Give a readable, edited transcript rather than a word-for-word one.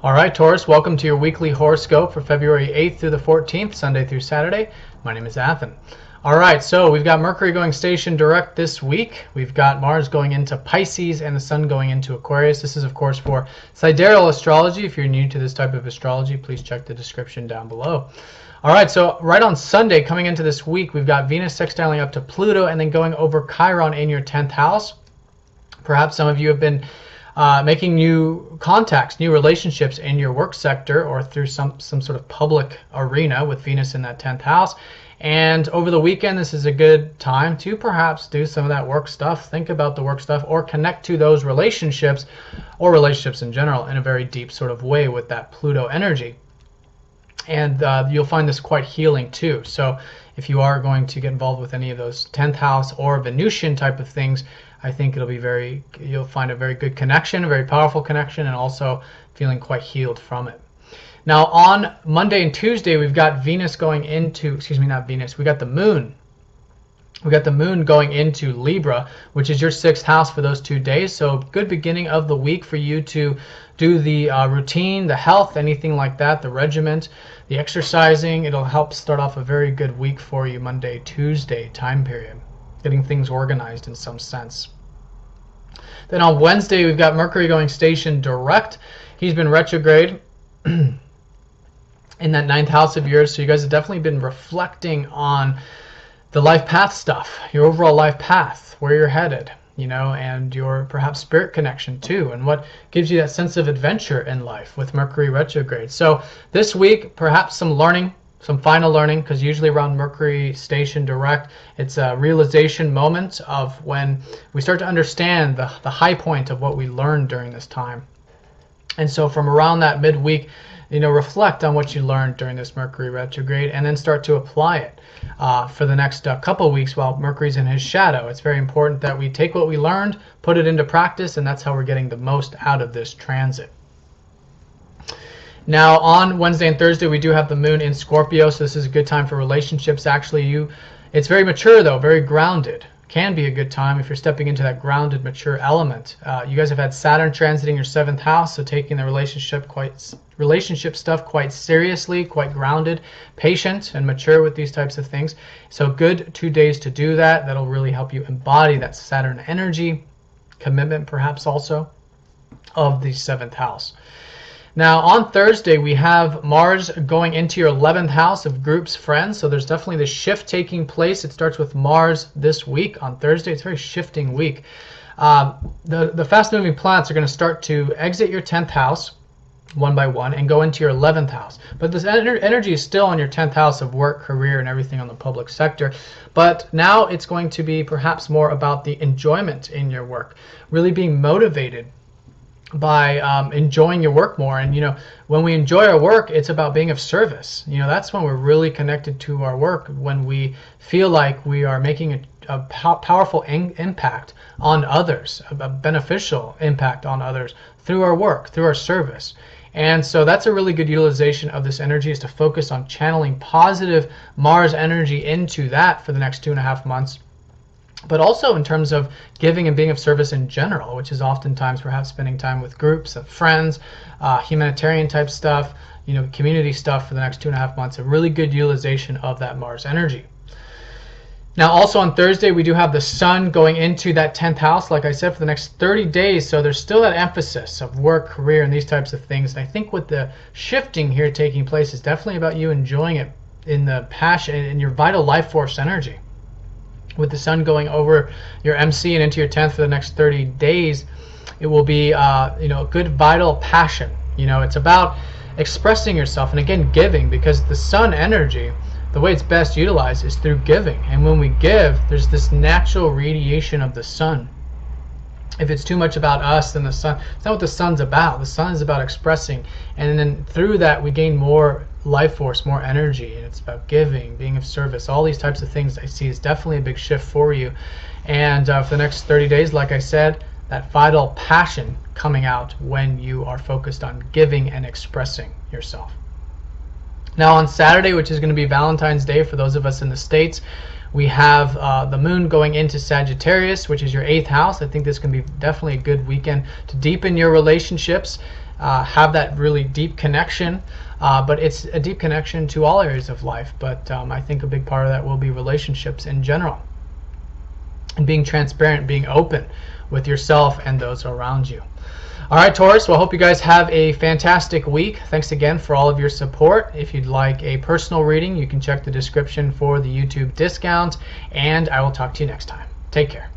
All right, Taurus, welcome to your weekly horoscope for February 8th through the 14th, Sunday through Saturday. My name is Athen. All right, so we've got Mercury going station direct this week. We've got Mars going into Pisces and the Sun going into Aquarius. This is, of course, for Sidereal Astrology. If you're new to this type of astrology, please check the description down below. All right, so right on Sunday, coming into this week, we've got Venus sextiling up to Pluto and then going over Chiron in your 10th house. Perhaps some of you have been making new contacts, new relationships in your work sector or through some sort of public arena with Venus in that 10th house. And over the weekend, this is a good time to perhaps do some of that work stuff, think about the work stuff, or connect to those relationships or relationships in general in a very deep sort of way with that Pluto energy. And you'll find this quite healing too. So if you are going to get involved with any of those 10th house or Venusian type of things, I think you'll find a very good connection, a very powerful connection, and also feeling quite healed from it. Now on Monday and Tuesday, we've got Venus going into, not Venus, we got the Moon. We got the Moon going into Libra, which is your 6th house for those 2 days. So good beginning of the week for you to do the routine, the health, anything like that, the regiment, the exercising. It'll help start off a very good week for you, Monday, Tuesday time period, getting things organized in some sense. Then on Wednesday, we've got Mercury going station direct. He's been retrograde in that 9th house of yours. So you guys have definitely been reflecting on the life path stuff, your overall life path, where you're headed, and your perhaps spirit connection too, and what gives you that sense of adventure in life with Mercury retrograde. So this week, perhaps some learning, some final learning, because usually around Mercury station direct, it's a realization moment of when we start to understand the high point of what we learned during this time. And so from around that midweek, reflect on what you learned during this Mercury retrograde and then start to apply it for the next couple weeks while Mercury's in his shadow. It's very important that we take what we learned, put it into practice, and that's how we're getting the most out of this transit. Now on Wednesday and Thursday, we do have the Moon in Scorpio, so this is a good time for relationships. Actually, it's very mature though, very grounded. Can be a good time if you're stepping into that grounded, mature element. You guys have had Saturn transiting your 7th house, so taking the relationship stuff quite seriously, quite grounded, patient, and mature with these types of things. So good 2 days to do that. That'll really help you embody that Saturn energy, commitment perhaps also, of the 7th house. Now on Thursday, we have Mars going into your 11th house of groups, friends. So there's definitely this shift taking place. It starts with Mars this week on Thursday. It's a very shifting week. The fast-moving planets are going to start to exit your 10th house one by one and go into your 11th house. But this energy is still on your 10th house of work, career, and everything on the public sector. But now it's going to be perhaps more about the enjoyment in your work, really being motivated by enjoying your work more. And when we enjoy our work, it's about being of service. That's when we're really connected to our work, when we feel like we are making a powerful impact on others, a beneficial impact on others through our work, through our service. And so that's a really good utilization of this energy, is to focus on channeling positive Mars energy into that for the next 2.5 months. But also in terms of giving and being of service in general, which is oftentimes perhaps spending time with groups of friends, humanitarian type stuff, community stuff for the next 2.5 months. A really good utilization of that Mars energy. Now also on Thursday, we do have the Sun going into that 10th house, like I said, for the next 30 days. So there's still that emphasis of work, career, and these types of things. And I think with the shifting here taking place, is definitely about you enjoying it in the passion, in your vital life force energy. With the Sun going over your MC and into your 10th for the next 30 days, it will be a good vital passion. It's about expressing yourself and again giving, because the Sun energy, the way it's best utilized is through giving. And when we give, there's this natural radiation of the Sun. If it's too much about us, then the Sun, it's not what the Sun's about. The Sun is about expressing, and then through that we gain more life force, more energy, and it's about giving, being of service. All these types of things I see is definitely a big shift for you. And for the next 30 days, like I said, that vital passion coming out when you are focused on giving and expressing yourself. Now on Saturday, which is going to be Valentine's Day for those of us in the States, we have the Moon going into Sagittarius, which is your 8th house. I think this can be definitely a good weekend to deepen your relationships have that really deep connection. But it's a deep connection to all areas of life. But I think a big part of that will be relationships in general. And being transparent, being open with yourself and those around you. All right, Taurus, well, I hope you guys have a fantastic week. Thanks again for all of your support. If you'd like a personal reading, you can check the description for the YouTube discount, and I will talk to you next time. Take care.